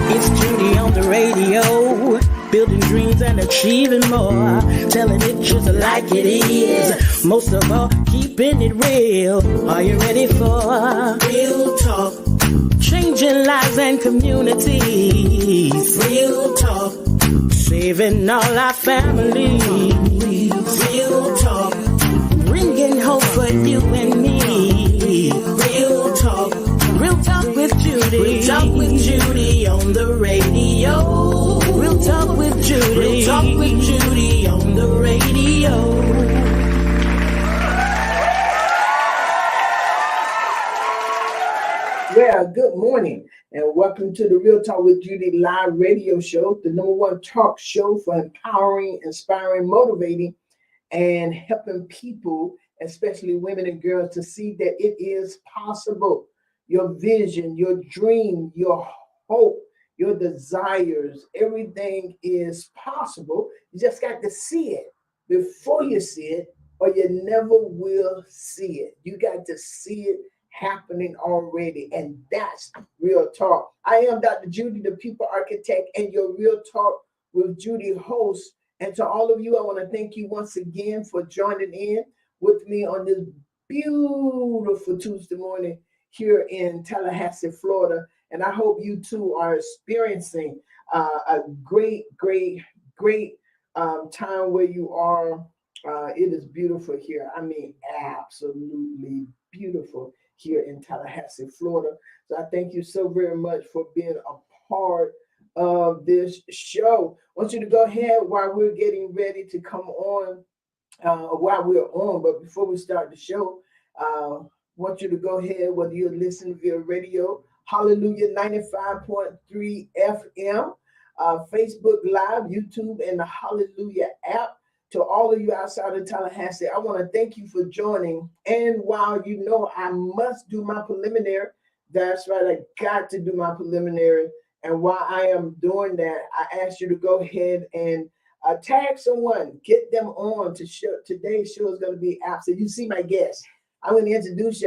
It's Judy on the radio, building dreams and achieving more, telling it just like it is. Most of all, keeping it real. Are you ready for real talk? Changing lives and communities. Real talk. Saving all our families. Real talk. Bringing hope for you and me. Real talk. Real talk with Judy. Real talk with Judy on the radio. Real talk with Judy. Real talk with Judy on the radio. Well, good morning and welcome to the Real Talk with Judy live radio show, the #1 talk show for empowering, inspiring, motivating, and helping people, especially women and girls, to see that it is possible. Your vision, your dream, your hope, your desires, everything is possible. You just got to see it before you see it, or you never will see it. You got to see it happening already, and that's Real Talk. I am Dr. Judy, the People Architect, and your Real Talk with Judy host. And to all of you, I want to thank you once again for joining in with me on this beautiful Tuesday morning here in Tallahassee, Florida. And I hope you too are experiencing a great time where you are. It is beautiful here. I mean, absolutely beautiful here in Tallahassee, Florida. So I thank you so very much for being a part of this show. I want you to go ahead while we're getting ready to come on, while we're on, but before we start the show, I want you to go ahead, whether you're listening via radio, Hallelujah 95.3 FM, Facebook Live, YouTube, and the Hallelujah app. To all of you outside of Tallahassee, I want to thank you for joining. And while you know I must do my preliminary, that's right, I got to do my preliminary. And while I am doing that, I ask you to go ahead and tag someone, get them on to show. Today's show is going to be absolute. You see my guest. I'm going to introduce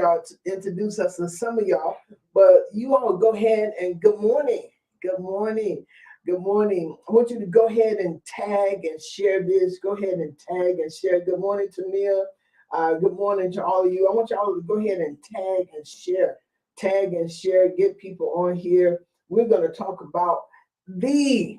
us to some of y'all, but you all go ahead and good morning. Good morning. Good morning. I want you to go ahead and tag and share this. Go ahead and tag and share. Good morning, Tamia. Good morning to all of you. I want y'all to go ahead and tag and share. Tag and share. Get people on here. We're going to talk about the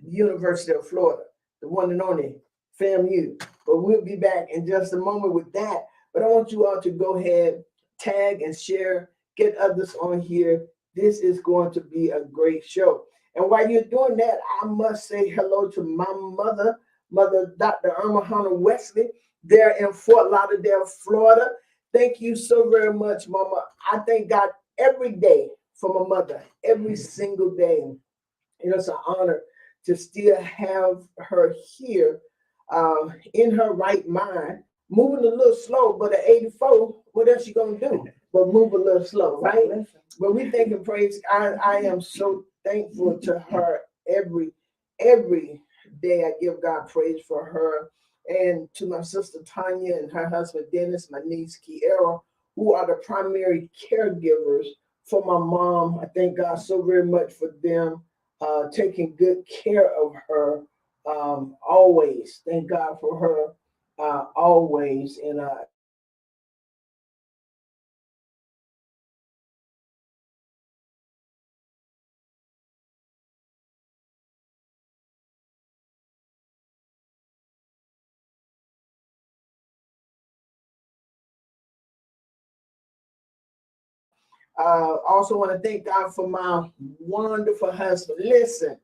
University of Florida, the one and only FAMU. But we'll be back in just a moment with that. But I want you all to go ahead, tag and share. Get others on here. This is going to be a great show. And while you're doing that, I must say hello to my mother, Dr. Irma Hunter Wesley, there in Fort Lauderdale, Florida. Thank you so very much, Mama. I thank God every day for my mother, every single day. It's an honor to still have her here in her right mind, moving a little slow, but at 84, what else you gonna do? But move a little slow, right? But we thank and praise. I am so thankful to her every day. I give God praise for her, and to my sister Tanya and her husband Dennis, my niece Kiera, who are the primary caregivers for my mom. I thank God so very much for them taking good care of her always. Thank God for her always. And also want to thank God for my wonderful husband. Listen,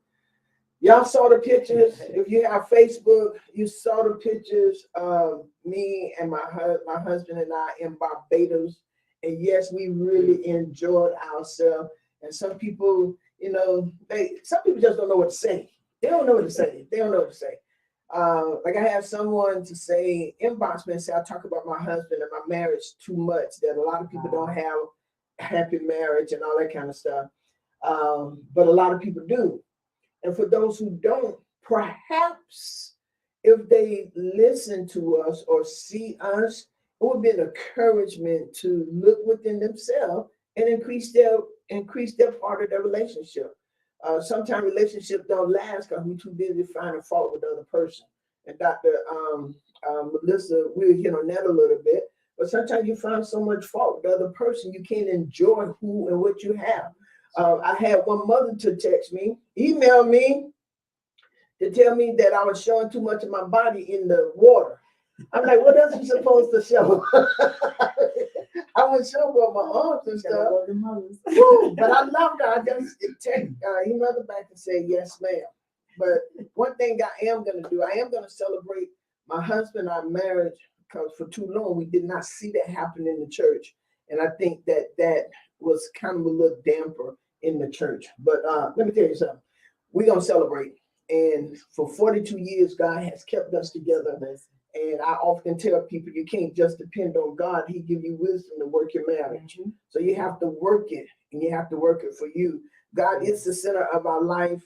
y'all saw the pictures. If you have Facebook, you saw the pictures of me and my husband and I in Barbados. And yes, we really enjoyed ourselves. And some people, some people just don't know what to say. They don't know what to say. Like I have someone to say, inbox me and say, I talk about my husband and my marriage too much, that a lot of people don't have happy marriage and all that kind of stuff. But a lot of people do. And for those who don't, perhaps if they listen to us or see us would be an encouragement to look within themselves and increase their part of their relationship. Sometimes relationships don't last because we're too busy finding fault with the other person. And Dr. Melissa, we'll hit on that a little bit. But sometimes you find so much fault with the other person, you can't enjoy who and what you have. I had one mother to text me, email me to tell me that I was showing too much of my body in the water. I'm like, what else are you supposed to show? I was showing about my arms and stuff. Woo, but I loved her. I just emailed her back and said, yes, ma'am. But one thing I am going to do, I am going to celebrate my husband, our marriage, because for too long we did not see that happen in the church. And I think that was kind of a little damper in the church. But let me tell you something. We're going to celebrate. And for 42 years, God has kept us together. And I often tell people, you can't just depend on God. He give you wisdom to work your marriage. Mm-hmm. So you have to work it, and you have to work it for you. God is the center of our life,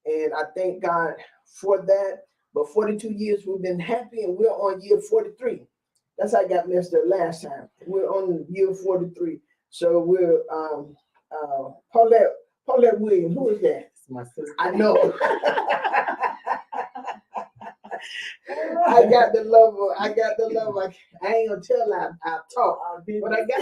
and I thank God for that. But 42 years, we've been happy, and we're on year 43. That's how I got messed up last time. We're on year 43. So we're Paulette Williams. Who is that? It's my sister. I know. I got the love. I ain't gonna tell I talk, but I got.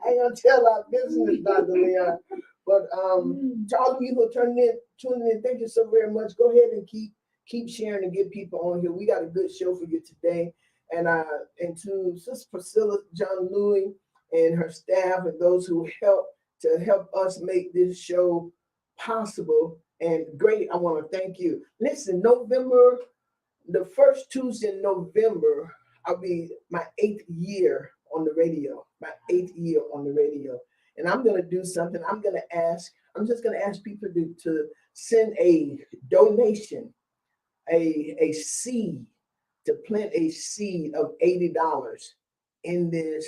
I ain't gonna tell our business, Dr. Leon. But to all of you who are tuning in, thank you so very much. Go ahead and keep sharing and get people on here. We got a good show for you today, and to Sister Priscilla, John Louis, and her staff, and those who help us make this show possible. And great, I want to thank you. Listen, November, the first Tuesday in November, I'll be my 8th year on the radio. And I'm going to do something. I'm just going to ask people to send a donation, a seed, to plant a seed of $80 into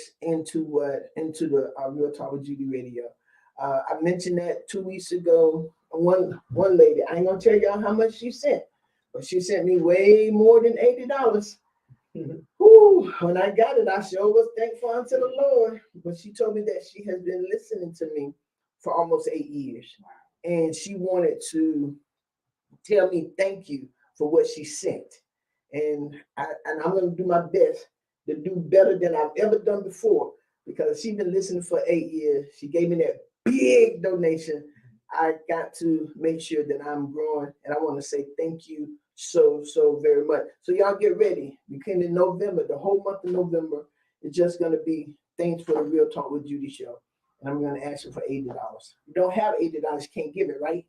the Real Talk with Judy radio. I mentioned that 2 weeks ago. One lady, I ain't gonna tell y'all how much she sent, but she sent me way more than $80. Whew, when I got it, I sure was thankful unto the Lord. But she told me that she has been listening to me for almost 8 years, and she wanted to tell me thank you for what she sent. And I'm gonna do my best to do better than I've ever done before, because she's been listening for 8 years. She gave me that big donation. I got to make sure that I'm growing, and I want to say thank you so very much. So y'all get ready. Beginning in November, the whole month of November is just going to be Thanks for the Real Talk with Judy show, and I'm going to ask you for $80. You don't have $80, you can't give it, right?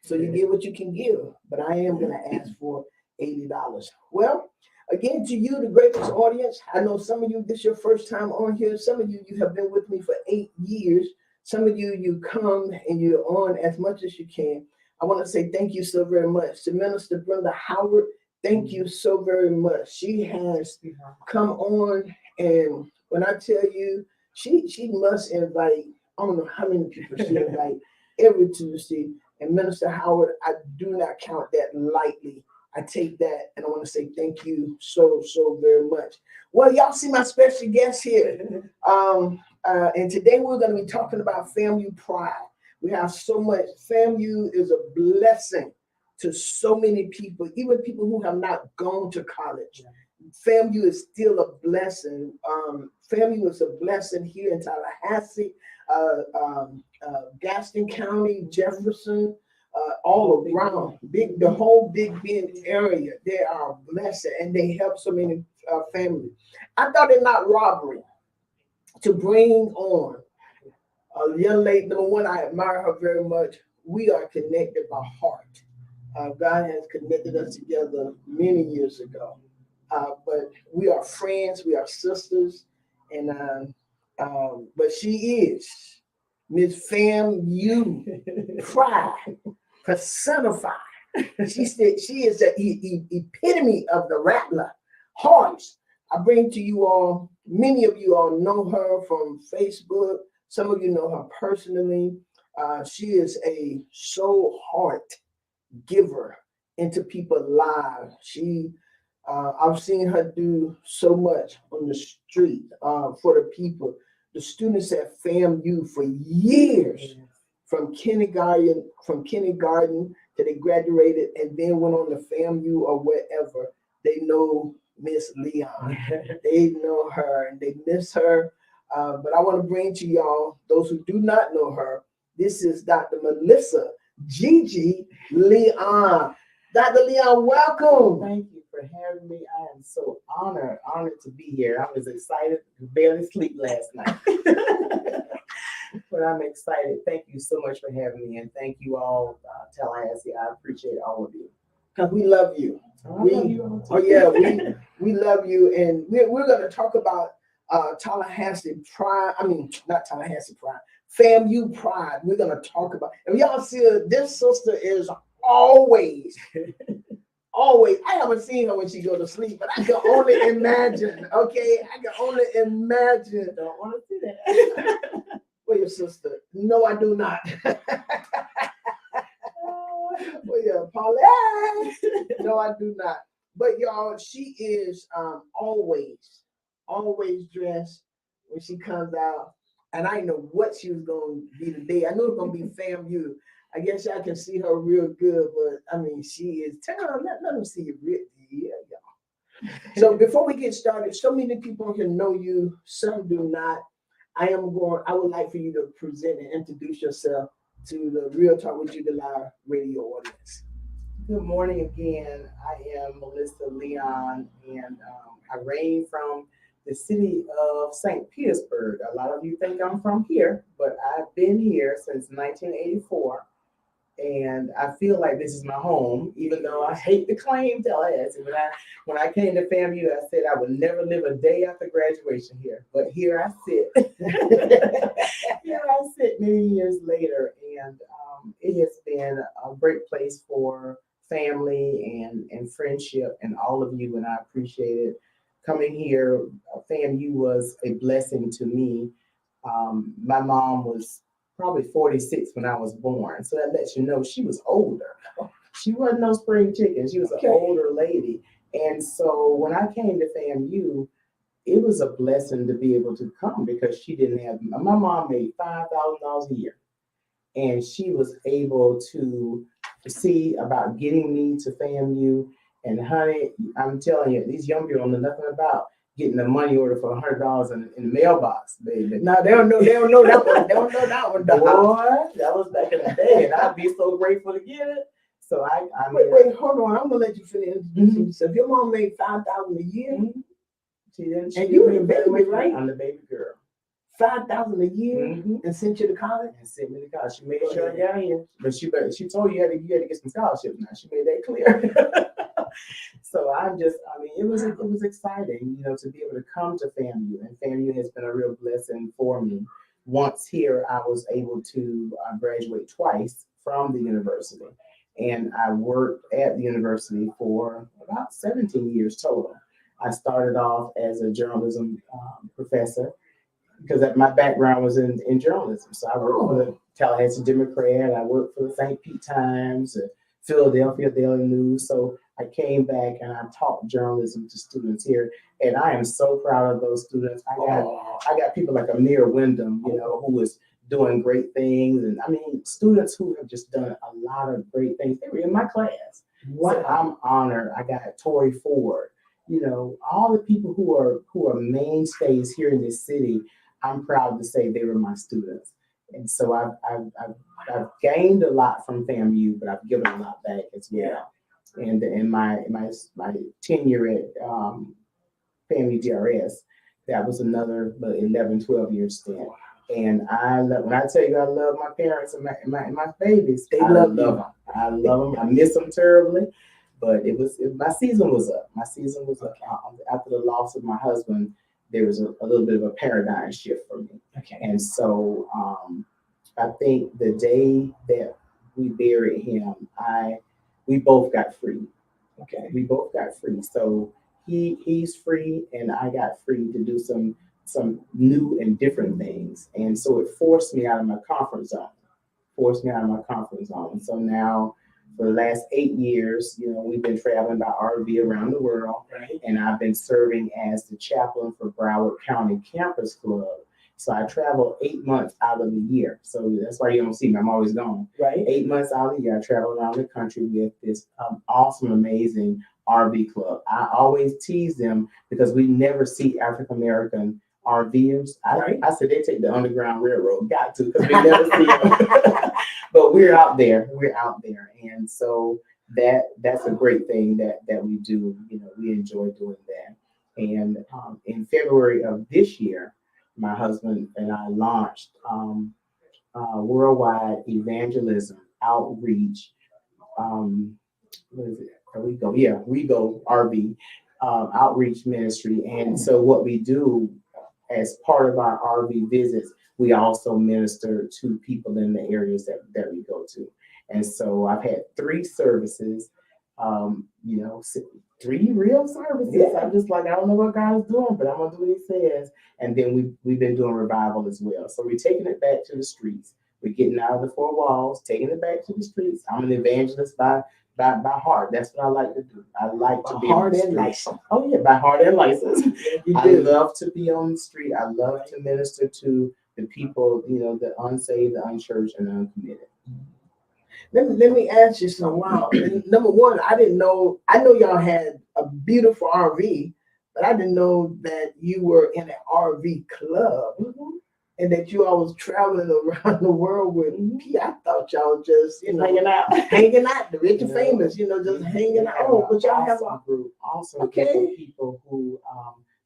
So you get what you can give, but I am going to ask for $80. Well, again, to you, the greatest audience, I know some of you, this is your first time on here. Some of you have been with me for 8 years. Some of you come and you're on as much as you can. I want to say thank you so very much to Minister Brenda Howard. Thank you so very much. She has come on, and when I tell you, she must invite, I don't know how many people she invite every Tuesday. And Minister Howard, I do not count that lightly. I take that, and I want to say thank you so very much. Well, y'all see my special guest here. And today we're going to be talking about Famu Pride. We have so much. Famu is a blessing to so many people, even people who have not gone to college. Famu is still a blessing. Famu is a blessing here in Tallahassee, Gaston County, Jefferson, all around the whole Big Bend area. They are blessed, and they help so many families. I thought it not robbery to bring on a young lady. Number one, I admire her very much. We are connected by heart. God has connected us together many years ago. But we are friends, we are sisters, and but she is Miss Famu Pride personified. She said she is the epitome of the rattler. Hearts. I bring to you all, many of you all know her from Facebook. Some of you know her personally. She is a soul heart giver into people's lives. She I've seen her do so much on the street for the people. The students at FAMU for years, from kindergarten till they graduated, and then went on to FAMU or wherever. They know Miss Leon. They know her and they miss her. But I want to bring to y'all those who do not know her. This is Dr. Melissa Gigi Leon. Dr. Leon, welcome. Thank you for having me. I am so honored to be here. I was excited, barely sleep last night. But I'm excited. Thank you so much for having me, and thank you all, Tallahassee. I appreciate all of you. Because we love you. I love you all too. Oh yeah, we love you, and we're going to talk about Tallahassee Pride. I mean, not Tallahassee Pride, FAMU Pride. We're going to talk about. And y'all see, this sister is always. Always, I haven't seen her when she go to sleep, but I can only imagine. Okay, I can only imagine. Don't want to see that. Well, your sister. No, I do not. Well, yeah, Paulette. No, I do not. But y'all, she is always dressed when she comes out. And I know what she was going to be today. I knew it was going to be FAMU. I guess y'all can see her real good, but I mean, she is. Let them see you real. Yeah, y'all. So before we get started, so many people can know you, some do not. I would like for you to present and introduce yourself to the Real Talk with Judy Live radio audience. Good morning again. I am Melissa Leon, and I reign from the city of St. Petersburg. A lot of you think I'm from here, but I've been here since 1984. And I feel like this is my home, even though I hate to claim Tallahassee. When I came to FAMU, I said I would never live a day after graduation here. But here I sit. Here I sit many years later, and it has been a great place for family and friendship and all of you, and I appreciate it. Coming here, FAMU was a blessing to me. My mom was probably 46 when I was born. So that lets you know she was older. She wasn't no spring chicken. She was an older lady. And so when I came to FAMU, it was a blessing to be able to come because she didn't have, my mom made $5,000 a year. And she was able to see about getting me to FAMU. And honey, I'm telling you, these young people don't know nothing about getting a money order for $100 in the mailbox, baby. No, they don't know that one. They don't know that one. Boy, that was back in the day, and I'd be so grateful to get it. So I mean, wait, hold on. I'm gonna let you finish introducing yourself. Your mom made $5,000 a year. Mm-hmm. She didn't. And you were the baby, right? I'm the baby girl. $5,000 a year, and sent you to college. And sent me to college. She made sure I got here, but she told you you had to get some scholarships. Now she made that clear. So it was exciting, to be able to come to FAMU, and FAMU has been a real blessing for me. Once here, I was able to graduate twice from the university, and I worked at the university for about 17 years total. I started off as a journalism professor because my background was in journalism. So I worked for the Tallahassee Democrat, I worked for the St. Pete Times, Philadelphia Daily News. So I came back and I taught journalism to students here, and I am so proud of those students. I got people like Amir Wyndham, who is doing great things, and I mean students who have just done a lot of great things. They were in my class. Wow. So I'm honored. I got Tori Ford. All the people who are mainstays here in this city. I'm proud to say they were my students, and so I've gained a lot from FAMU, but I've given a lot back as well. Yeah. And in my tenure at FAMU DRS, that was another 11, 12 year stint. And when I tell you I love my parents and my babies, I love them. I love them. I miss them terribly, but my season was up. My season was up. After the loss of my husband, there was a little bit of a paradigm shift for me. Okay. And so I think the day that we buried him, we both got free. Okay. We both got free. So he's free and I got free to do some new and different things. And so it forced me out of my comfort zone. So now For the last 8 years, we've been traveling by RV around the world, Right. and I've been serving as the chaplain for Broward County Campus Club. So I travel 8 months out of the year. So that's why you don't see me. I'm always gone. Right. 8 months out of the year, I travel around the country with this awesome, amazing RV club. I always tease them because we never see African American RVers. I said they take the Underground Railroad. Got to, because we never see them. But we're out there. And so that's a great thing that we do. We enjoy doing that. And in February of this year, my husband and I launched worldwide evangelism outreach. What is it? We go RV outreach ministry. And so what we do as part of our RV visits, we also minister to people in the areas that we go to. And so I've had 3 services, 3 real services. Yeah. I'm just like, I don't know what God is doing, but I'm gonna do what He says. And then we've been doing revival as well. So we're taking it back to the streets. We're getting out of the 4 walls, taking it back to the streets. I'm an evangelist by heart. That's what I like to do. I like to be heart on the and street. license. Oh yeah, by heart and license. You I do. love to be on the street. I love to minister to the people, the unsaved, the unchurched, and the uncommitted. Let me ask you something. Wow. Number one, I didn't know. I know y'all had a beautiful RV, but I didn't know that you were in an RV club. Mm-hmm. And that you all was traveling around the world with me. I thought y'all just, Hanging out, the rich and famous, just hanging out. Oh, but y'all have a group, awesome group of people who,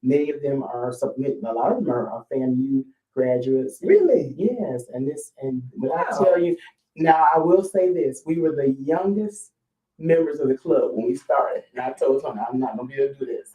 many of them are submitting. A lot of them are FAMU graduates. Really? Yes, and when Wow. I tell you, now I will say this: we were the youngest members of the club when we started. And I told Tony, I'm not gonna be able to do this.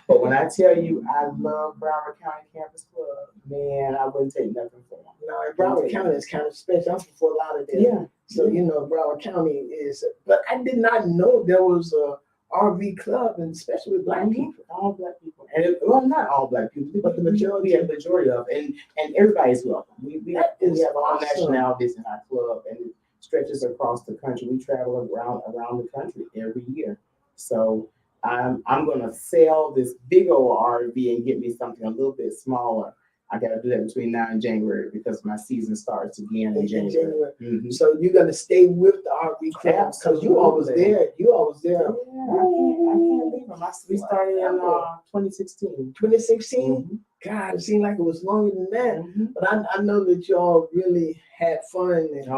But when I tell you I love Broward County Campus Club, man, I wouldn't take nothing for them. No, Broward County is kind of special. I'm from Fort Lauderdale. Yeah. So Broward County is, but I did not know there was a RV club, and especially with Black people. All Black people. And not all Black people, But the majority. We have the majority of, and everybody's welcome. We have all awesome. nationalities in our club, and it stretches across the country. We travel around the country every year. So I'm gonna sell this big old RV and get me something a little bit smaller. I gotta do that between now and January because my season starts again in January. Mm-hmm. So you're gonna stay with the RV club because you always there. You always there. Yeah, I can't leave them. We started in 2016. 2016. Mm-hmm. God, it seemed like it was longer than that. Mm-hmm. But I know that y'all really had fun. And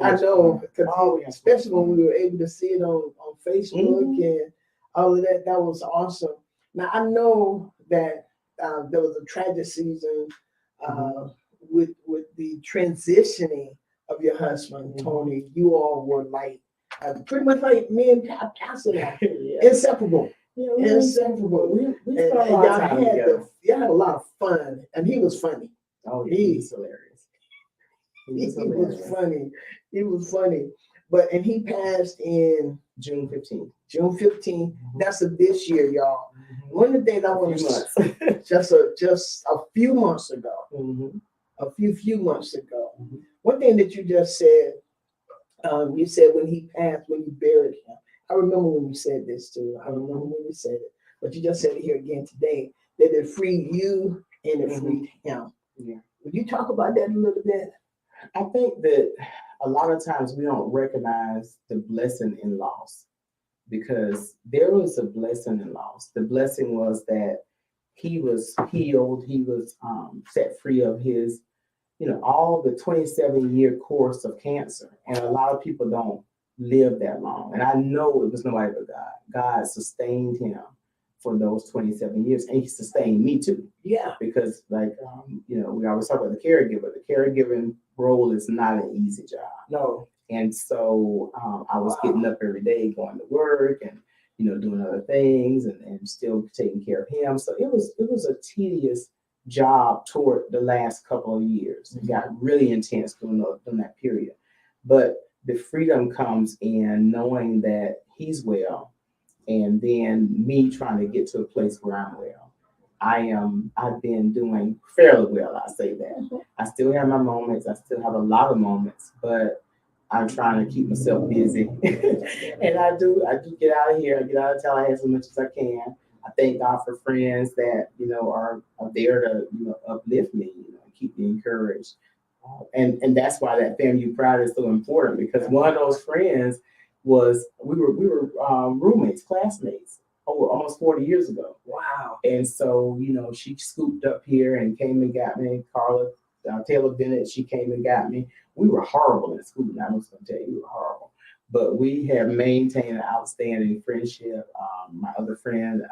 I know, especially when we were able to see it on Facebook and all of that. That was awesome. Now, I know that there was a tragic season with the transitioning of your husband, Tony. You all were like, pretty much like me and Pastor now. Inseparable. Inseparable. We spent a lot of time together. Y'all had a lot of fun, and he was funny. Oh, he was hilarious. He was funny. And he passed in June 15th. June 15th. That's of this year, y'all. Mm-hmm. One of the things I want to say, just a few months ago, a few months ago, one thing that you just said, you said when he passed, when you buried him. I remember when you said this too. I remember when you said it, but you just said it here again today, that it freed you and it freed him. Yeah. Would you talk about that a little bit? I think that a lot of times we don't recognize the blessing in loss, because there was a blessing in loss. The blessing was that he was healed. He was set free of his, all the 27-year course of cancer. And a lot of people don't live that long. And I know it was nobody but God. God sustained him for those 27 years, and he sustained me too. Yeah. Because we always talk about the caregiver. The caregiving role is not an easy job. No. And so I was getting up every day, going to work and, doing other things and still taking care of him. So it was a tedious job toward the last couple of years. It got really intense during that period. But the freedom comes in knowing that he's well, and then me trying to get to a place where I'm well. I've been doing fairly well, I say that. I still have my moments. I still have a lot of moments, but I'm trying to keep myself busy, and I do get out of here. I get out of Tallahassee as much as I can. I thank God for friends that are there to uplift me, keep me encouraged, and that's why that Famu Pride is so important, because one of those friends was we were roommates, classmates, almost 40 years ago. Wow. And so she scooped up here and came and got me. Carla Taylor Bennett, she came and got me. We were horrible in school. I was going to tell you, we were horrible. But we have maintained an outstanding friendship. My other friend,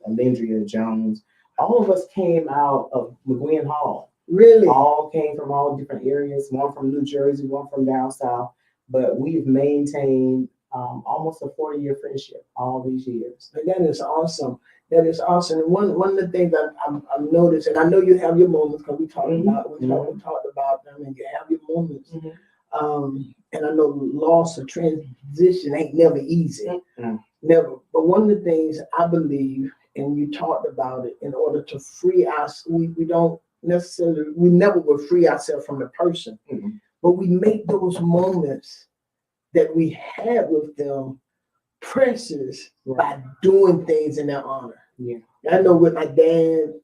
Alindria Jones, all of us came out of McGuinn Hall. Really? All came from all different areas, one from New Jersey, one from down south. But we've maintained almost a 40-year friendship all these years. And that is awesome. That is awesome. And one of the things I've noticed, and I know you have your moments, because we talked about them, and you have your moments. And I know loss or transition ain't never easy, never. But one of the things I believe, and you talked about it, in order to free us, we never will free ourselves from the person, but we make those moments that we have with them precious by doing things in their honor. Yeah, I know with my dad,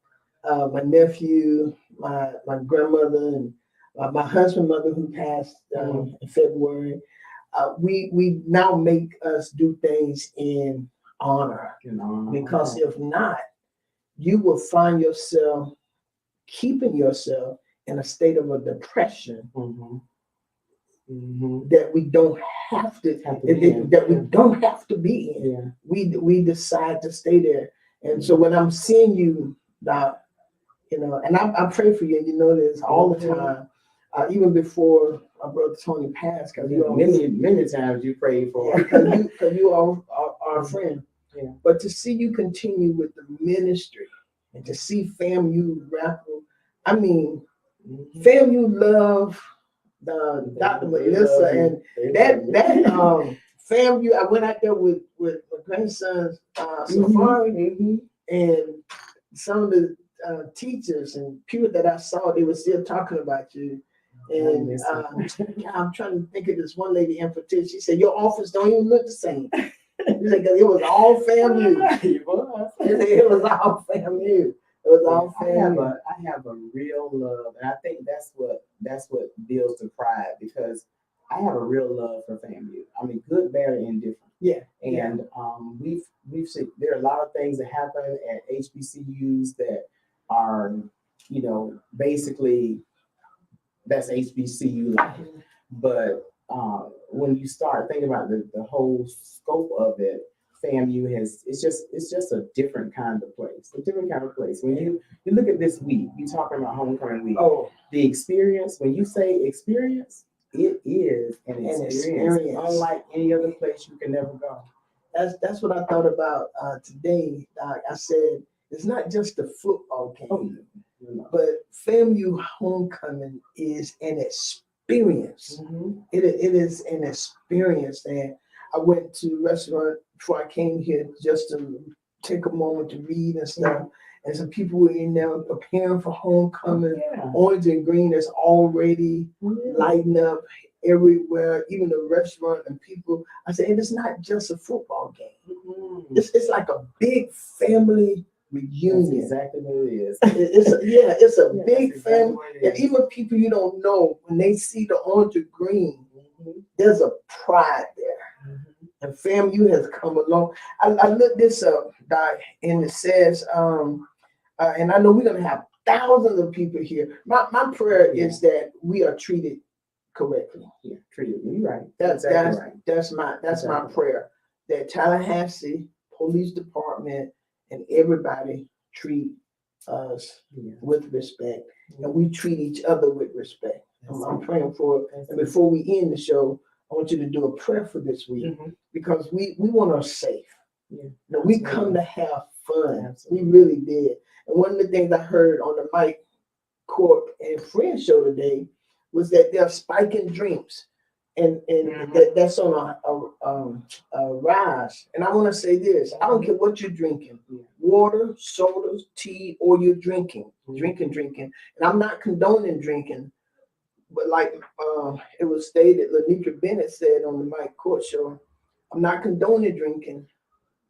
my nephew, my grandmother, and my husband's mother, who passed in February. We now make us do things in honor, because if not, you will find yourself keeping yourself in a state of a depression that we don't have to be in. Yeah. We decide to stay there. And so when I'm seeing you, Doc, and I pray for you, and you know this all the time, even before my brother Tony passed, because many times you prayed for, because you are a friend. Yeah. But to see you continue with the ministry, and to see FAMU grapple, I mean, FAMU love Dr. Melissa, and that FAMU. I went out there with my grandson's safari, and some of the teachers and people that I saw, they were still talking about you. And I'm trying to think of this one lady in particular. She said, "Your office don't even look the same." It was all FAMU. It was all FAMU. It was all FAMU. I have a real love, and I think that's what builds the pride, because I have a real love for FAMU. I mean, good, bad, and indifferent. Yeah. And we've seen there are a lot of things that happen at HBCUs that are, basically that's HBCU life. But when you start thinking about the whole scope of it, FAMU it's just a different kind of place. A different kind of place. When you look at this week, you're talking about homecoming week. Oh, the experience. When you say experience, it is an experience unlike any other place you can never go. That's what I thought about today, Doc. I said it's not just a football game, but FAMU homecoming is an experience. It is an experience. And I went to a restaurant before I came here just to take a moment to read and stuff. And some people were in there preparing for homecoming. Orange and green is already lighting up everywhere, even the restaurant and people. I said, it's not just a football game. It's like a big family reunion. That's exactly what it is. It's a big family. And even people you don't know, when they see the orange and green, there's a pride there. And FAMU has come along. I looked this up, Doc, and it says, and I know we're gonna have thousands of people here. My prayer is that we are treated correctly. Yeah, treated. You're right. That's my prayer. That Tallahassee Police Department and everybody treat us with respect, and we treat each other with respect. I'm praying for it. And before we end the show, I want you to do a prayer for this week, because we want us safe. We come to have fun. Absolutely. We really did. And one of the things I heard on the Mike Corp and Friends show today was that they're spiking drinks, and that's on a rise. And I want to say this: I don't care what you're drinking, water, sodas, tea, or you're drinking. And I'm not condoning drinking. But like it was stated, Lanika Bennett said on the Mike Court show, I'm not condoning drinking,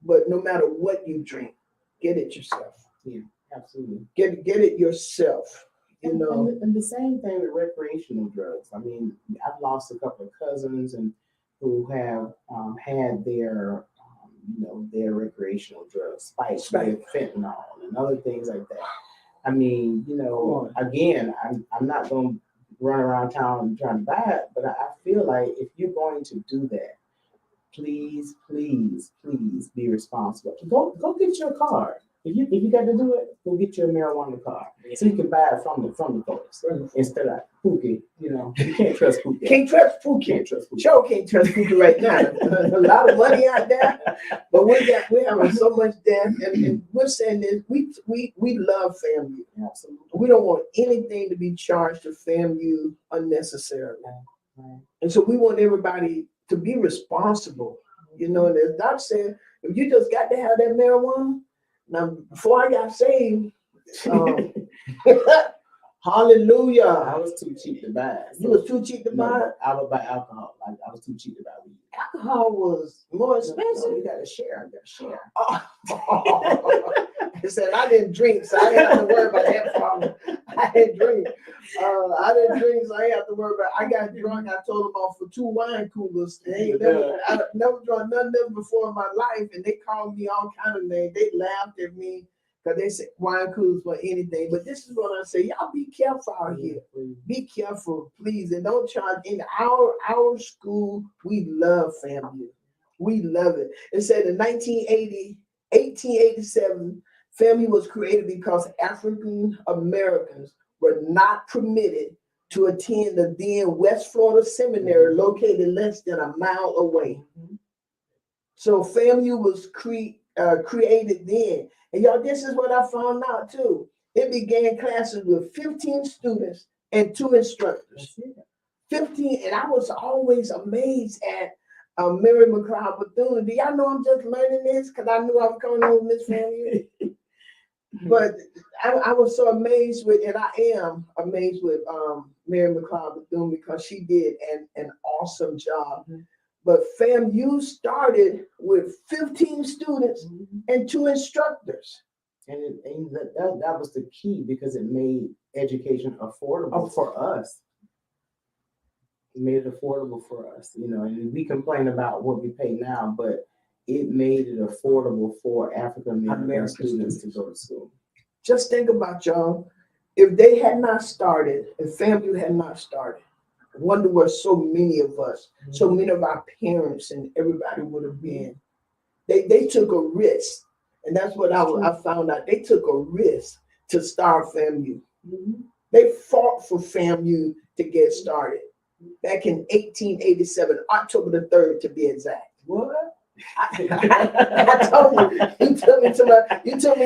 but no matter what you drink, get it yourself. Yeah, absolutely. Get it yourself. You know, and the same thing with recreational drugs. I mean, I've lost a couple of cousins and who have had their their recreational drugs spiked with fentanyl and other things like that. I mean, again, I'm not going to run around town and try to buy it, but I feel like if you're going to do that, please, please, please be responsible. Go get your card. If you got to do it, go get your marijuana card so you can buy it from the folks instead of Pookie. You can't trust Pookie. Can't trust Pookie. Sure can't trust Pookie right now. A lot of money out there, but we're having so much death, and we're saying this. We love FAMU. Absolutely. We don't want anything to be charged to FAMU unnecessarily, and so we want everybody to be responsible. And as Doc said, if you just got to have that marijuana. Now, before I got saved, hallelujah. I was too cheap to buy it. You was too cheap to buy it? I would buy alcohol. I was too cheap to buy weed. Alcohol was more expensive. You got to share. I said I didn't drink, so I didn't have to worry about that problem. I didn't drink. So I didn't have to worry about it. I got drunk. I told them off for 2 wine coolers. I never drunk none of them before in my life, and they called me all kind of names. They laughed at me because they said wine coolers for anything. But this is what I say: y'all be careful out here. Be careful, please, and don't charge. In our school, we love FAMU. We love it. It said in 1887. FAMU was created because African Americans were not permitted to attend the then West Florida Seminary located less than a mile away. So FAMU was created then. And y'all, this is what I found out too. It began classes with 15 students and 2 instructors. 15, and I was always amazed at Mary McLeod Bethune. Do y'all know I'm just learning this because I knew I was coming home with Miss FAMU? But I was so amazed with, and I am amazed with Mary McLeod Bethune because she did an awesome job. But FAMU started with 15 students and 2 instructors. And that was the key because it made education affordable for us. It made it affordable for us, and we complain about what we pay now, but it made it affordable for African American students to go to school. Just think about y'all. If they had not started, if FAMU had not started, I wonder where so many of us, so many of our parents and everybody would have been. They took a risk. And that's what I found out. They took a risk to start FAMU. They fought for FAMU to get started back in 1887, October the 3rd to be exact. What? I told you. You took me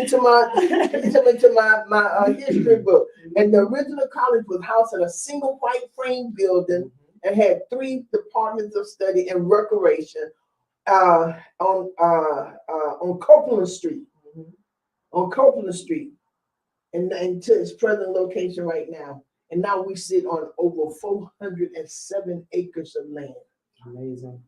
to my history book. And the original college was housed in a single white frame building and had 3 departments of study and recreation on Copeland Street. On Copeland Street. And to its present location right now. And now we sit on over 407 acres of land. Amazing.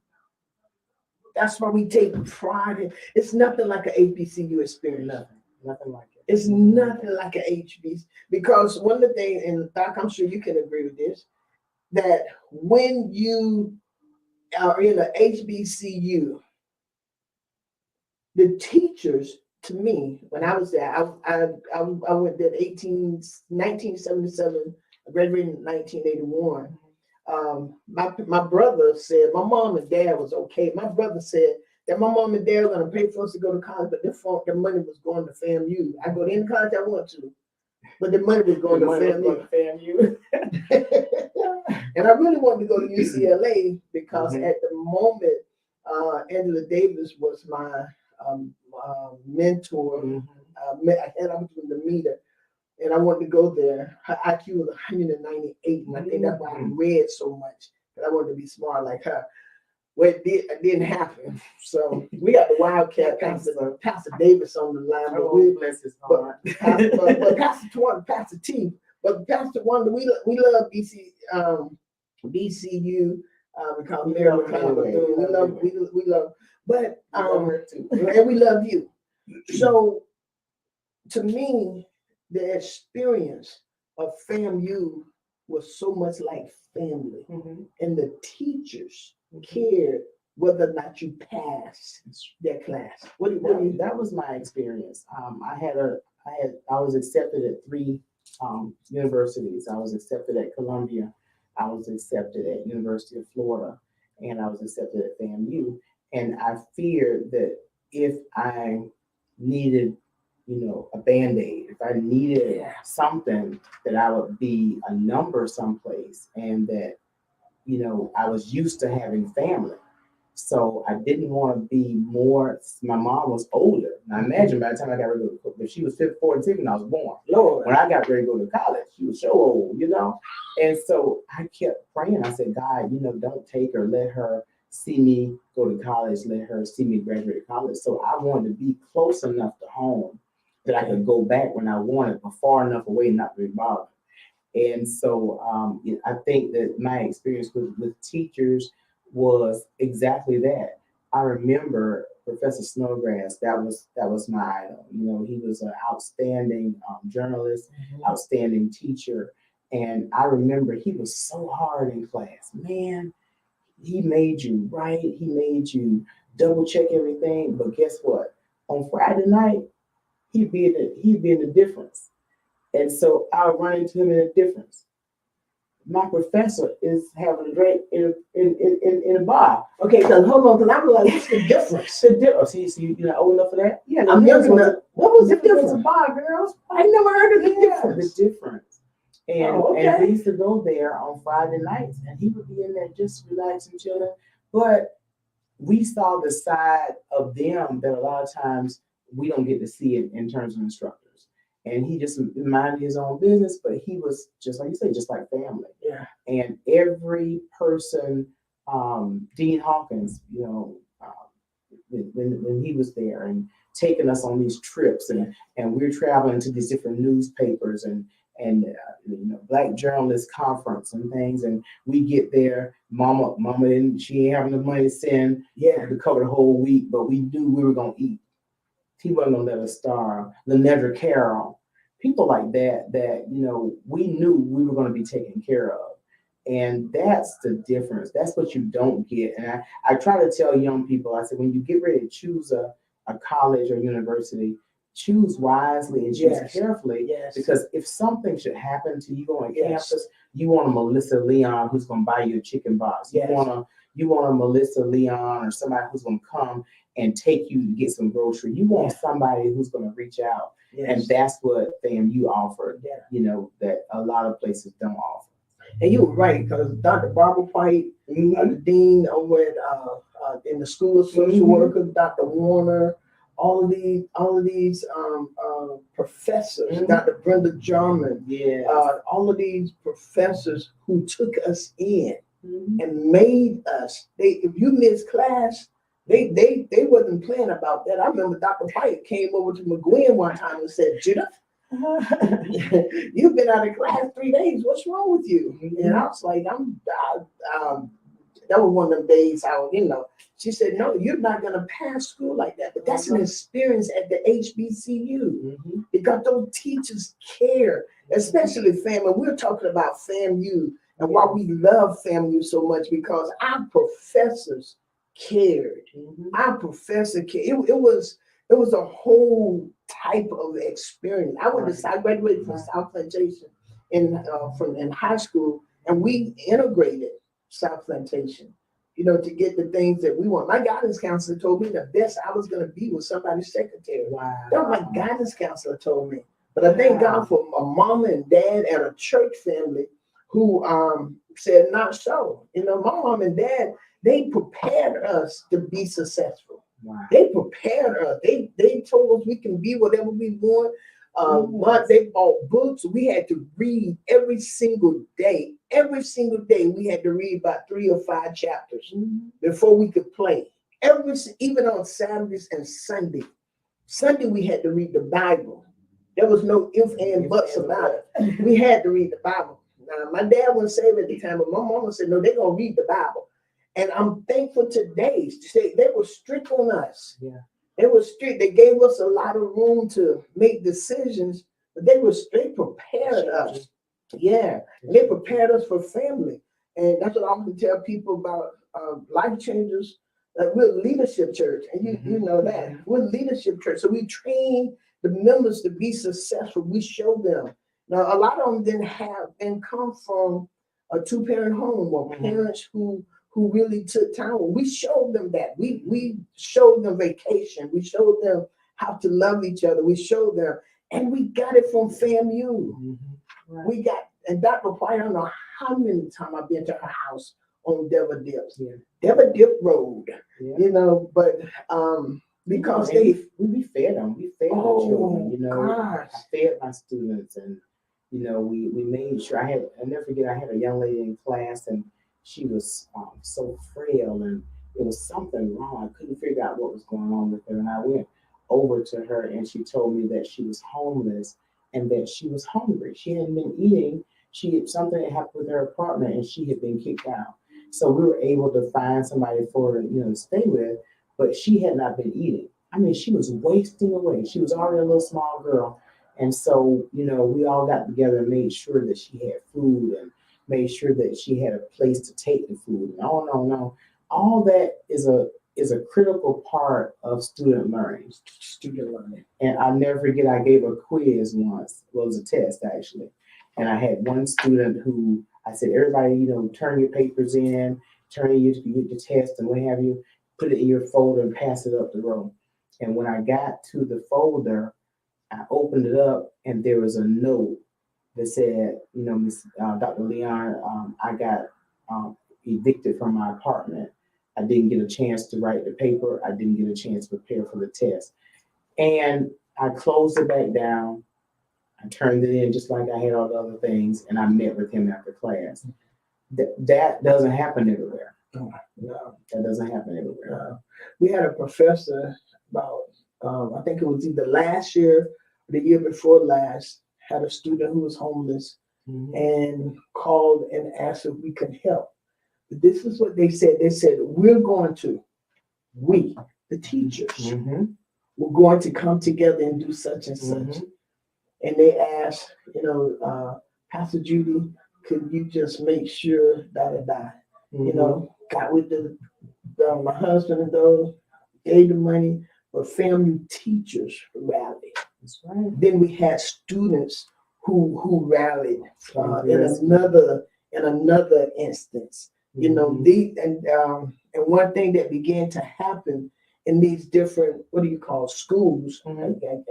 That's why we take pride in. It's nothing like an HBCU experience. Nothing like it. It's nothing like an HBCU. Because one of the things, and Doc, I'm sure you can agree with this, that when you are in an HBCU, the teachers, to me, when I was there, I went there 1977. I graduated in 1981. My brother said my mom and dad was okay. My brother said that my mom and dad were going to pay for us to go to college, but their money was going to FAMU. I go to any college I want to, but the money was going to FAMU. And I really wanted to go to UCLA because at the moment, Angela Davis was my mentor. And I was doing the meter. And I wanted to go there. Her IQ was 198, and I think that's why I read so much. But I wanted to be smart like her. Well, it didn't happen. So we got the Wildcat Pastor Davis on the line. Bless his heart. But Pastor T. But Pastor one. We love BCU. Because Mary McLeod Bethune. We love, but and we love you. So to me, the experience of FAMU was so much like family, and the teachers cared whether or not you passed their class. That was my experience. I was accepted at 3 universities. I was accepted at Columbia. I was accepted at University of Florida, and I was accepted at FAMU. And I feared that if I needed, a Band-Aid, if I needed something, that I would be a number someplace, and that, I was used to having family. So I didn't want to be more. My mom was older. Now imagine by the time I got ready to go, if she was 14 when I was born. Lord. When I got ready to go to college, she was so old, And so I kept praying. I said, God, don't take her. Let her see me go to college. Let her see me graduate college. So I wanted to be close enough to home that I could go back when I wanted, but far enough away not to be bothered. And so I think that my experience with teachers was exactly that. I remember Professor Snowgrass. That was my idol. He was an outstanding journalist, outstanding teacher, and I remember he was so hard in class. Man, he made you write. He made you double check everything. But guess what? On Friday night, he'd be in the difference, and so I would run into him in the difference. My professor is having a drink in a bar. Okay, so hold on, because I'm like, what's the difference? The difference. See, you're not old enough for that? Yeah, I'm young enough. What was the difference? A bar, girls. I never heard of the difference. The difference. And we used to go there on Friday nights, and he would be in there just relaxing, chilling. But we saw the side of them that a lot of times we don't get to see it in terms of instructors. And he just minded his own business, but he was just like you say, just like family. Yeah. And every person, Dean Hawkins, when he was there and taking us on these trips, and we're traveling to these different newspapers and Black Journalist Conference and things, and we get there. Mama didn't. She ain't having the money to send to cover the whole week, but we knew we were gonna eat. He wasn't gonna let us starve. Lenedra Carroll, people like that we knew we were gonna be taken care of. And that's the difference. That's what you don't get. And I try to tell young people, I said, when you get ready to choose a college or university, choose wisely and choose carefully. Yes. Because if something should happen to you on campus, you want a Melissa Leon who's gonna buy you a chicken box. Yes. You want a Melissa Leon or somebody who's gonna come and take you to get some grocery. You want somebody who's gonna reach out. Yes. And that's what FAMU offered, that a lot of places don't offer. And you were right, because Dr. Barbara White, the dean over at in the School of Social Work, Dr. Warner, all of these professors, Dr. Brenda Jarman, all of these professors who took us in and made us. If you missed class, they wasn't playing about that. I remember Dr. White came over to McGuinn one time and said, Judith, you've been out of class 3 days. What's wrong with you? And I was like, that was one of them days she said, no, you're not going to pass school like that. But that's an experience at the HBCU because those teachers care, especially FAMU. We're talking about FAMU and why we love FAMU so much, because our professors cared. Our professor cared. It was a whole type of experience. I graduated from South Plantation in high school, and we integrated South Plantation, to get the things that we want. My guidance counselor told me the best I was going to be was somebody's secretary. Wow. That was my guidance counselor told me. But I thank God for a mama and dad and a church family who said not so. My mom and dad, they prepared us to be successful. Wow. They prepared us. They told us we can be whatever we want. But they bought books. We had to read every single day. Every single day we had to read about 3 or 5 chapters before we could play. Even on Saturdays and Sunday we had to read the Bible. There was no ifs and buts about it. We had to read the Bible. Now, my dad wasn't saved at the time, but my mama said, no, they're going to read the Bible. And I'm thankful today. They were strict on us. Yeah. They were strict. They gave us a lot of room to make decisions, but they prepared us. Yeah. And they prepared us for family. And that's what I often tell people about life changers. We're a leadership church, and you know that. We're a leadership church. So we train the members to be successful. We show them. Now, a lot of them didn't come from a two-parent home or parents who really took time. We showed them that. We showed them vacation. We showed them how to love each other. We showed them, and we got it from FAMU. Right. We got, and Dr. White, I don't know how many times I've been to her house on Devil Dip. Yeah. Devil Dip Road. Yeah. You know, but because we fed them. We fed the children, you know. Gosh. I fed my students, and you know, we made sure I'll never forget, I had a young lady in class, and she was so frail, and it was something wrong. I couldn't figure out what was going on with her. And I went over to her, and she told me that she was homeless and that she was hungry. She hadn't been eating. Something had happened with her apartment, and she had been kicked out. So we were able to find somebody for her, to stay with, but she had not been eating. I mean, she was wasting away. She was already a little small girl. And so, we all got together and made sure that she had food and made sure that she had a place to take the food. No. All that is a critical part of student learning. And I'll never forget, I gave a quiz once. Well, it was a test, actually. And I had one student who I said, everybody, turn your papers in, turn your test and what have you, put it in your folder and pass it up the row. And when I got to the folder, I opened it up and there was a note that said, Miss Dr. Leon, I got evicted from my apartment. I didn't get a chance to write the paper. I didn't get a chance to prepare for the test. And I closed it back down. I turned it in just like I had all the other things, and I met with him after class. That doesn't happen everywhere. No, that doesn't happen everywhere. We had a professor about, I think it was either last year or the year before last, had a student who was homeless and called and asked if we could help. But this is what they said. They said, we, the teachers, we're going to come together and do such and such. And they asked, Pastor Judy, could you just make sure got with my husband and those, gave the money, but family teachers rallied. That's right. Then we had students who rallied in another instance. And one thing that began to happen in these different, schools, I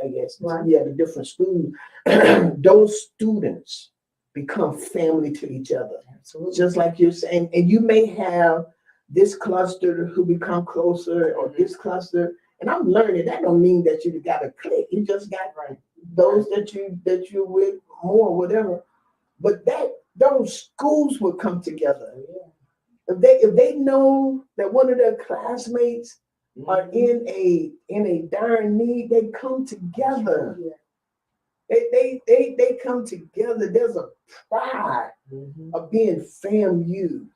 guess, the different schools, those students become family to each other. Absolutely. Just like you're saying, and you may have this cluster who become closer or this cluster, and I'm learning that don't mean that you got to click. You just got those that you're with more, whatever. But those schools will come together. Yeah. If they know that one of their classmates are in a dire need, they come together. They come together. There's a pride of being FAMU.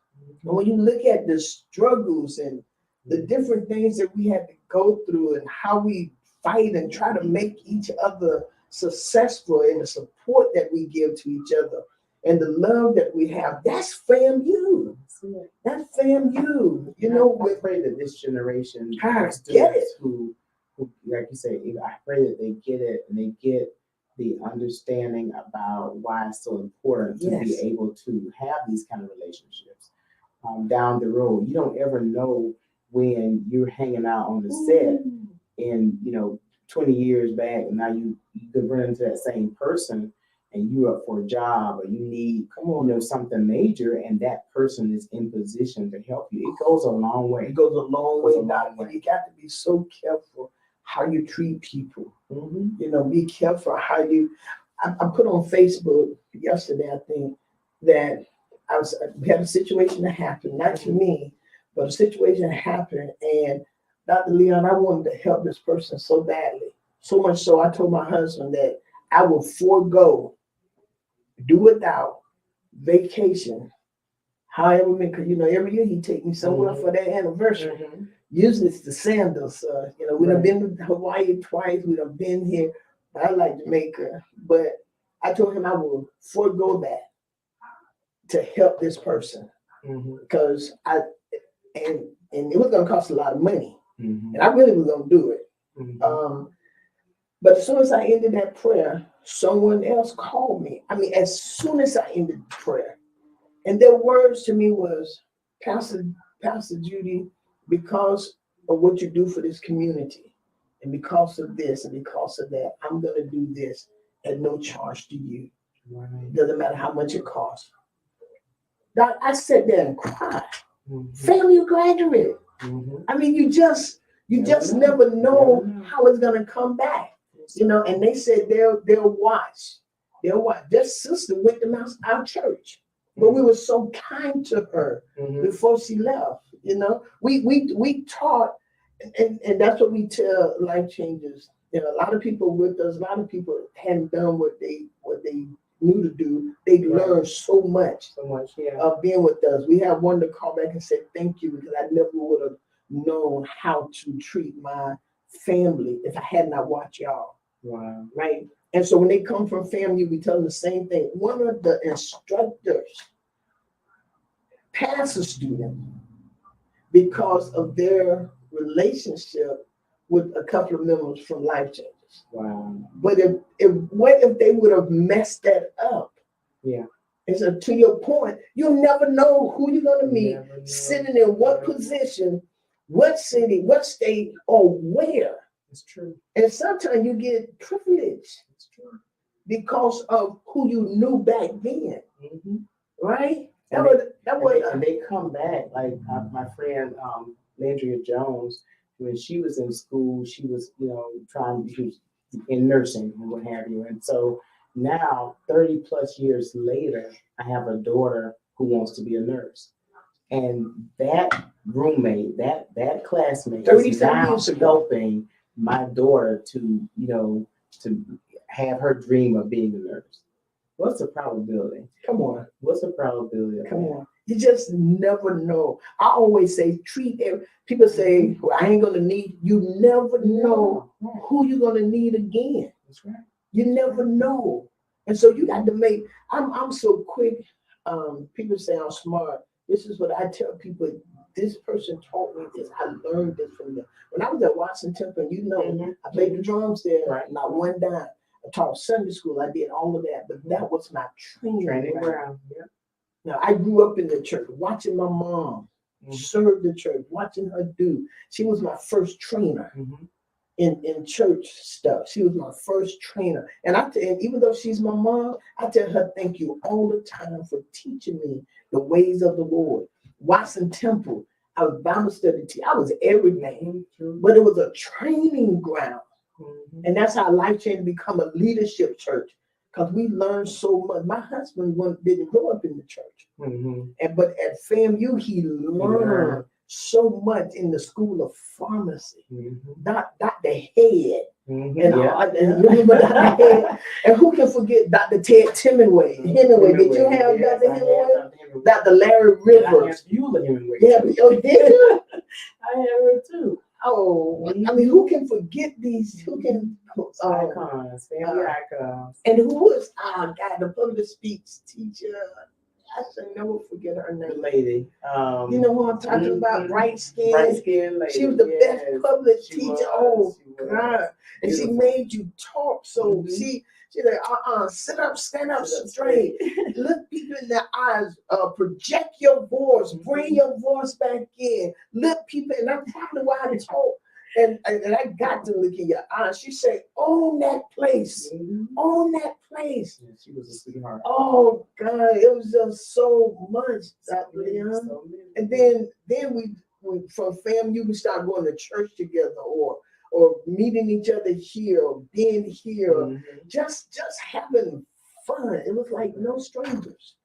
And when you look at the struggles and the different things that we had to go through and how we fight and try to make each other successful and the support that we give to each other and the love that we have, that's FAMU. That's FAMU. I pray that this generation get it. Who, like you say, I pray that they get it and they get the understanding about why it's so important to be able to have these kind of relationships down the road. You don't ever know when you're hanging out on the set and 20 years back, and now you could run into that same person and you're up for a job or you need something major, and that person is in position to help you. It goes a long way. It goes a long way. You got to be so careful how you treat people. Be careful how you. I put on Facebook yesterday, I think, that we had a situation that happened, not to me, but a situation happened, and Dr. Leon, I wanted to help this person so badly. So much so I told my husband that I will forego, do without vacation. However, because every year he take me somewhere for that anniversary. Usually it's the sandals. We done been to Hawaii twice. We done been here. I like Jamaica, but I told him I will forego that to help this person because and it was gonna cost a lot of money, and I really was gonna do it. But as soon as I ended that prayer, someone else called me. I mean, as soon as I ended the prayer, and their words to me was, Pastor Judy, because of what you do for this community, and because of this, and because of that, I'm gonna do this at no charge to you. Right. Doesn't matter how much it costs. I sat there and cried. Family graduate. I mean, you just never know how it's gonna come back. And they said they'll watch. They'll watch. Their sister went to our church, but we were so kind to her before she left. We taught, and that's what we tell life changers. A lot of people with us, a lot of people hadn't done what they knew to do. They learned so much of being with us. We have one to call back and say thank you, because I never would have known how to treat my family if I had not watched y'all. Wow. Right. And so when they come from family, we tell them the same thing. One of the instructors passed a student because of their relationship with a couple of members from Life Changers. Wow. But what if they would have messed that up? Yeah. And so to your point, you'll never know who you're going to meet, sitting in what position, what city, what state, or where. It's true. And sometimes you get privilege. It's true. Because of who you knew back then. Right? And they come back. Like my friend Landria Jones, when she was in school, she was, she was in nursing and what have you. And so now, 30 plus years later, I have a daughter who wants to be a nurse. And that roommate, that classmate is now helping my daughter to have her dream of being a nurse. What's the probability? Come on. What's the probability? Come on. You just never know. I always say, people say, well, I ain't going to need, you never know who you're going to need again. That's right. You never know. And so you got to make, I'm so quick. People say I'm smart. This is what I tell people. This person taught me this. I learned this from them. When I was at Washington Temple, I played the drums there, not one dime. I taught Sunday school. I did all of that, but that was my training ground. Yeah. Now, I grew up in the church, watching my mom serve the church, watching her do. She was my first trainer in church stuff. She was my first trainer. And even though she's my mom, I tell her thank you all the time for teaching me the ways of the Lord. Watson Temple, I was Bible study teacher. I was everything, but it was a training ground. And that's how Life Change become a leadership church, because we learned so much. My husband didn't grow up in the church, but at FAMU he learned so much in the school of pharmacy. Dr. Head, and who can forget Dr. Ted Hemingway? Did you have Dr. Hemingway? Dr. Larry Rivers. Yeah, did you? I have her too. Oh, I mean, who can forget these? Who can icons, family icons? And who was our guy, the public speech teacher? I should never forget her name. The lady. You know who I'm talking about? Bright skin lady. She was the best public teacher. Oh God! And she made you talk. So she said, sit up, stand up straight. Look people in the eyes. Project your voice. Bring your voice back in. Look people, and that's probably why I talk. And I got to look in your eyes. She said, own that place. Own that place. Yeah, she was a sweetheart. Oh, God. It was just so much. And then we from FAMU, we started going to church together or meeting each other here or being here. Just having fun. It was like no strangers.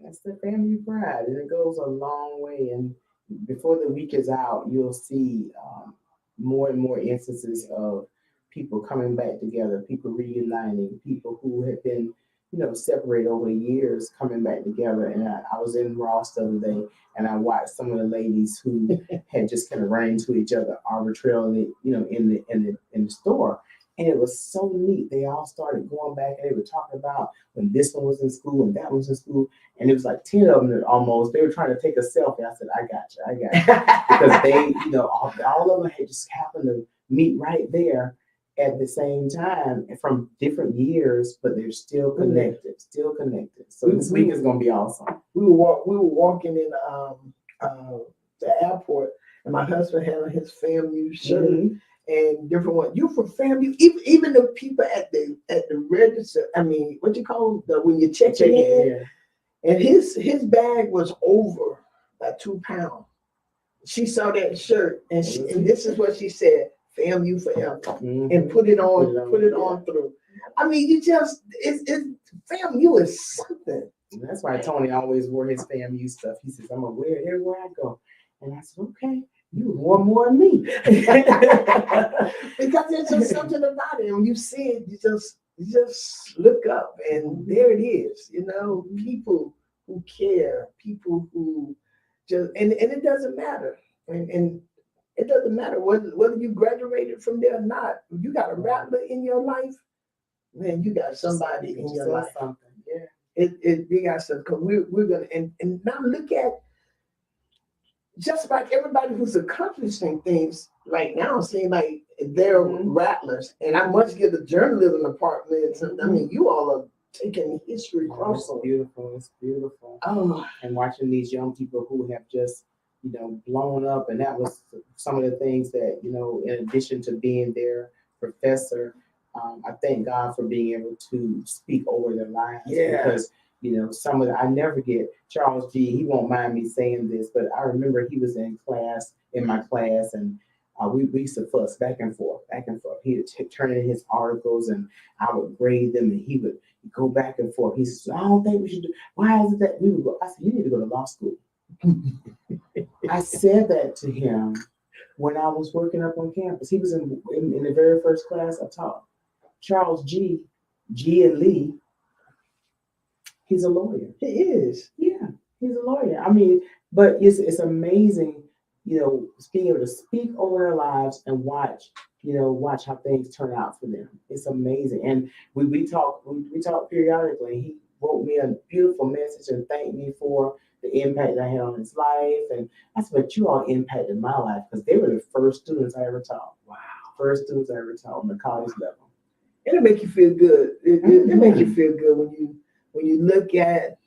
That's the family pride. And it goes a long way. And before the week is out, you'll see more and more instances of people coming back together, people reuniting, people who had been, separated over the years coming back together. And I was in Ross the other day, and I watched some of the ladies who had just kind of run into each other arbitrarily, in the store. And it was so neat. They all started going back and they were talking about when this one was in school and that one was in school. And it was like 10 of them that almost, they were trying to take a selfie. I said, I got you. Because they, all of them had just happened to meet right there at the same time from different years, but they're still connected. So this week is going to be awesome. We were walking in the airport, and my husband had on his FAMU shirt and different ones. You from FAMU? Even the people at the register. I mean, what you call when you check in? Yeah. And his bag was over by 2 pounds. She saw that shirt, and this is what she said: FAMU forever, and put it on through. I mean, it's FAMU is something. And that's why Tony always wore his FAMU stuff. He says, "I'm gonna wear it everywhere I go," and I said, "Okay, you wore more than me," because there's just something about it. When you see it, you just look up, and there it is. People who care, people who just and it doesn't matter, and it doesn't matter whether you graduated from there or not. If you got a rattler in your life, man, you got somebody in your life. Something. Yeah. We got some, because we're gonna and now look at just about everybody who's accomplishing things right now seem like they're rattlers. And I must give the journalism department. I mean, you all are taking history crossover. It's beautiful. Oh, and watching these young people who have just blown up, and that was some of the things that in addition to being their professor, I thank God for being able to speak over their lives. Yeah. Because some of I never get Charles G. He won't mind me saying this, but I remember he was in my class, and we used to fuss back and forth. He would turn in his articles, and I would grade them, and he would go back and forth. He said, "I don't think we should do. Why is it that we would go?" I said, "You need to go to law school." I said that to him when I was working up on campus. He was in the very first class I taught. Charles G. and Lee. He's a lawyer. He is. Yeah, he's a lawyer. I mean, but it's amazing, being able to speak over their lives and watch how things turn out for them. It's amazing. And we talk periodically. He wrote me a beautiful message and thanked me for the impact I had on his life. And I said, "But you all impacted my life," because they were the first students I ever taught. Wow. First students I ever taught on the college level. It'll make you feel good. It makes you feel good when you look at,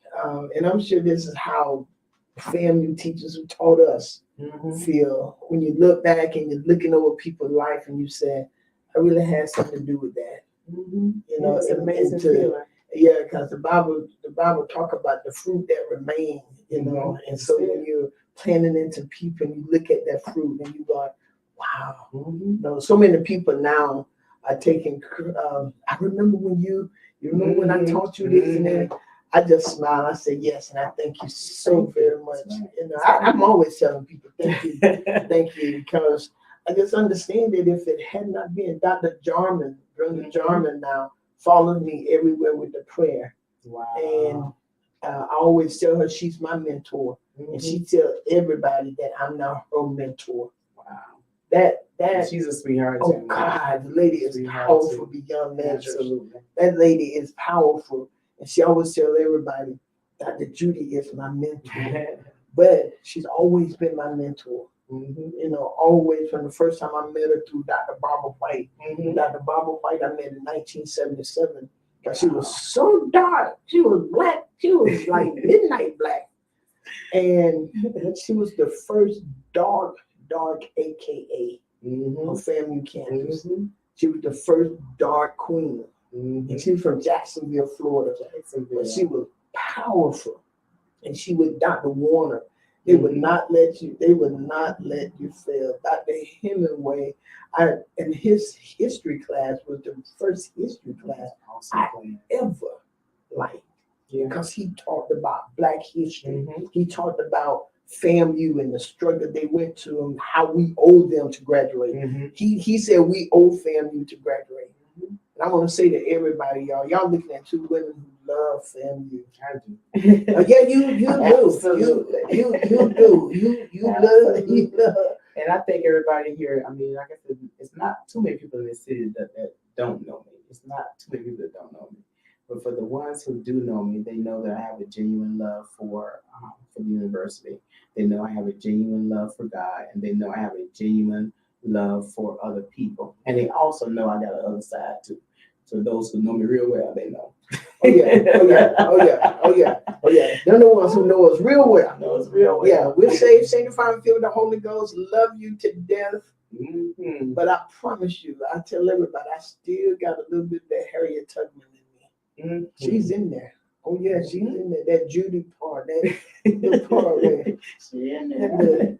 and I'm sure this is how FAMU teachers who taught us feel, when you look back and you're looking over people's life and you say, "I really had something to do with that." It's an amazing feeling. Yeah, because the Bible talk about the fruit that remains, and so when you're planting into people and you look at that fruit and you go, wow, so many people now are taking. I remember when you remember when I taught you this, and then I just smile. I say yes, and I thank you so very much. I'm always telling people thank you, because I just understand that if it had not been Dr. Jarman, Brenda Jarman now following me everywhere with the prayer. Wow. And I always tell her she's my mentor, and she tells everybody that I'm now her mentor. Wow. That she's a sweetheart. Oh too. God, the lady is powerful beyond measure. Absolutely. That lady is powerful, and she always tells everybody, Dr. Judy is my mentor. But she's always been my mentor. Always from the first time I met her through Dr. Barbara White. Dr. Barbara White I met in 1977. Because she was so dark. She was black. She was like midnight black. And she was the first dark AKA on FAMU campus. She was the first dark queen. And she was from Jacksonville, Florida. But she was powerful. And she was Dr. Warner. They would not let you fail. Dr. Hemingway, in his history class was the first history class I ever liked. Because he talked about Black history. He talked about FAMU and the struggle they went to and how we owe them to graduate. He said we owe FAMU to graduate. And I want to say to everybody, y'all looking at two women who love FAMU. I do. Yeah, you do. You love. And I think everybody here, I mean, like I said, it's not too many people in this city that don't know me. It's not too many people that don't know me. But for the ones who do know me, they know that I have a genuine love for the university. They know I have a genuine love for God, and they know I have a genuine love for other people. And they also know I got an other side too. So those who know me real well, they know. Oh yeah. They're the ones who know us real well. Know us real well. Yeah, we're saved, sanctified, and filled with the Holy Ghost. Love you to death. But I promise you, I tell everybody, I still got a little bit of that Harriet Tubman in me. She's in there. Oh yeah, she's in there. That Judy part, that part where she in there.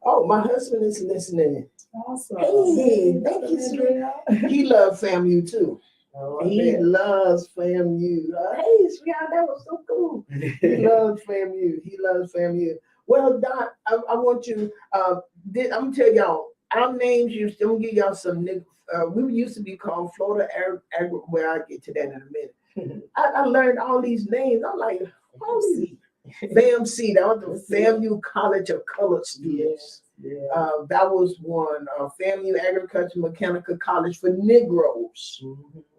Oh, my husband is listening. Awesome. Hey, thank you, sweetheart. He loves FAMU too. Oh, he loves FAMU. Hey, sweetheart, that was so cool. He loves FAMU. He loves FAMU. Well, Doc, I want you. I'm gonna tell y'all. Our names used. I'm gonna give y'all some. We used to be called Florida Agri. Well, I'll get to that in a minute. I learned all these names. I'm like, holy. FAMC, that was the FAMU College of Colored Students. Yeah. That was one. FAMU Agriculture Mechanical College for Negroes.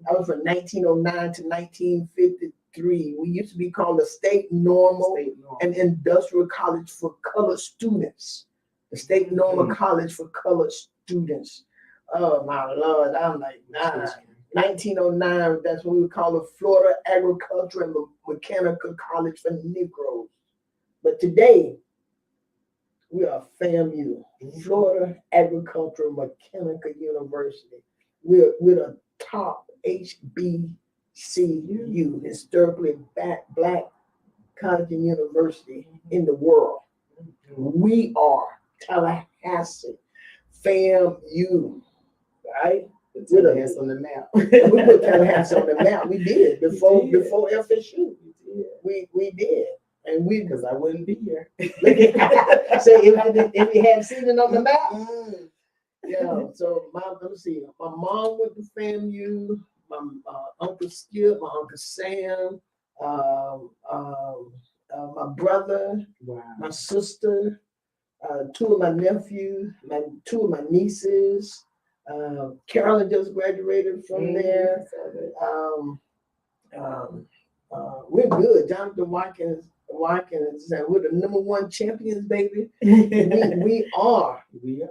That was from 1909 to 1953. We used to be called the State Normal and Industrial College for Colored Students. The State Normal College for Colored Students. Oh my Lord, I'm like, nah. 1909, that's what we call the Florida Agriculture and Mechanical College for Negroes. But today, we are FAMU, Florida Agricultural Mechanical University. We're the top HBCU, historically black college and university in the world. We are Tallahassee, FAMU, right? Put Tallahassee on the map. We put Tallahassee on the map. We did before FSU. We did, and because I wouldn't be here. So if you hadn't seen it on the map, yeah. So let's see. My mom went to FAMU. My Uncle Skip, my Uncle Sam, my brother, my sister, two of my nephews, two of my nieces. Carolyn just graduated from there. We're good. Jonathan Watkins, we're the #1 champions, baby. we are good.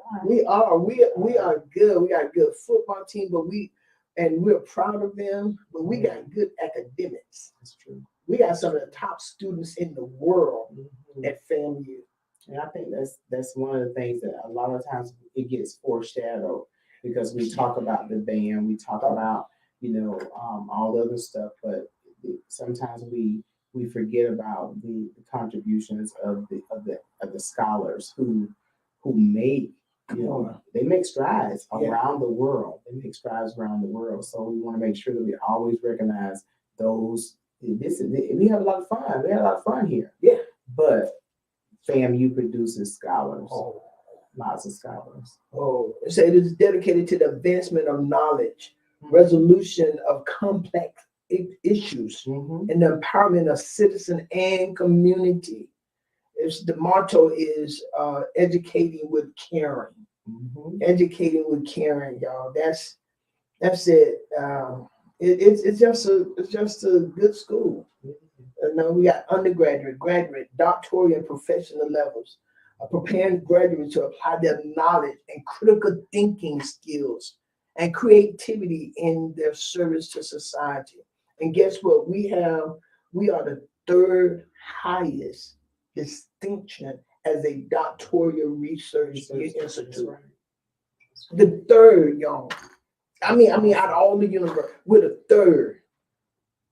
We got a good football team, but we're proud of them. But we got good academics. That's true. We got some of the top students in the world at FAMU. And I think that's one of the things that a lot of times it gets foreshadowed. Because we talk about the band, we talk about all the other stuff, but sometimes we forget about the contributions of the scholars who make they make strides around the world. They make strides around the world. So we want to make sure that we always recognize those. We have a lot of fun. We have a lot of fun here. Yeah, but FAMU produces scholars. Lots of scholars. So it is dedicated to the advancement of knowledge, resolution of complex issues, and the empowerment of citizen and community. The motto is educating with caring. Educating with caring, y'all. That's it. It's just a good school. We got undergraduate, graduate, doctoral, and professional levels. Preparing graduates to apply their knowledge and critical thinking skills and creativity in their service to society. And guess what? We are the third highest distinction as a doctoral research institute. The third, y'all. I mean, out of all the universities, we're the third.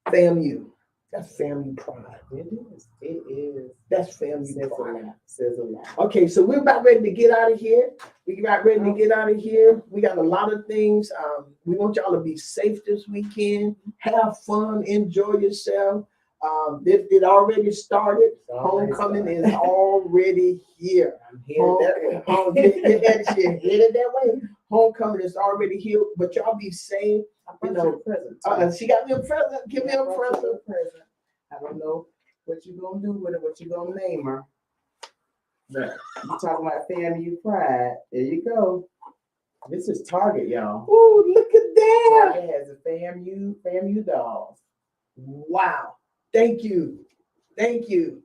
FAMU. That's FAMU Pride. It is. That's FAMU Pride. Says a lot. Okay, so we're about ready to get out of here. We got a lot of things. We want y'all to be safe this weekend. Have fun. Enjoy yourself. It already started. already Homecoming started. is already here. I'm headed that way. You're headed that way. Homecoming is already here, but y'all be safe. You know, present. She got me a present. Give me a present. I don't know what you gonna do with it, what you gonna name her. But you talking about Famu Pride. There you go. This is Target, y'all. Ooh, look at that. Target has a Famu dolls. Wow. Thank you. Thank you.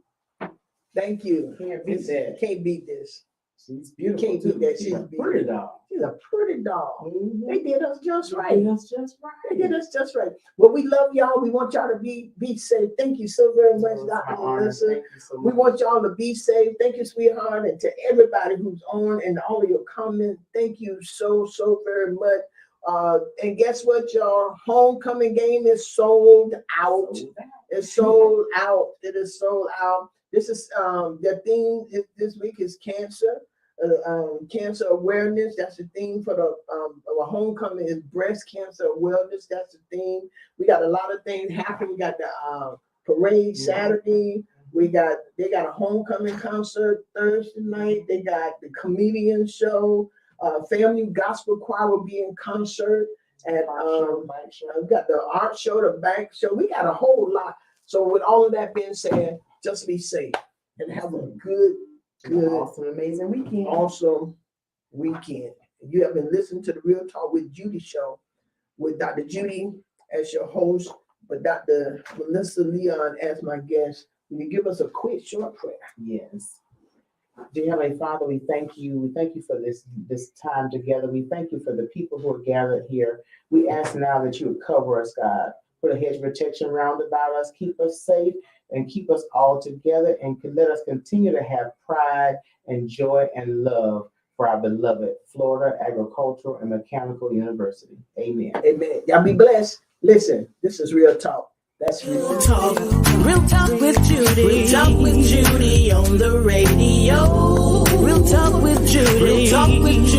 Thank you. Can't beat that. Can't beat this. She's beautiful. Can't beat that. She's a pretty doll. She's a pretty doll. Mm-hmm. They did us just right. They did us just right. They did us just right. Well, we love y'all. We want y'all to be safe. Thank you so very much, It's Dr. my honor. Melissa. Thank you so We much. want y'all to be safe. Thank you, sweetheart. And to everybody who's on and all of your comments, thank you so very much. And guess what, y'all? Homecoming game is sold out. It's sold out. It is sold out. This is the theme this week is cancer. Cancer awareness. That's the theme for the homecoming is breast cancer awareness. That's the theme. We got a lot of things happening. We got the parade Saturday. They got a homecoming concert Thursday night. They got the comedian show. Family Gospel Choir will be in concert. And we got the art show, the bank show. We got a whole lot. So with all of that being said, just be safe and have a good, awesome, amazing weekend. awesome weekend. You have been listening to the Real Talk with Judy show with Dr. Judy as your host, but Dr. Melissa Leon as my guest. Will you give us a quick short prayer? Yes. Dear Heavenly Father, we thank you. We thank you for this time together. We thank you for the people who are gathered here. We ask now that you would cover us, God. Put a hedge of protection round about us. Keep us safe and keep us all together, and let us continue to have pride and joy and love for our beloved Florida Agricultural and Mechanical University. Amen. Amen. Y'all be blessed. Listen, this is Real Talk. That's Real Talk. Real Talk with Judy. Real Talk with Judy on the radio. Real Talk with Judy. Real Talk with Judy.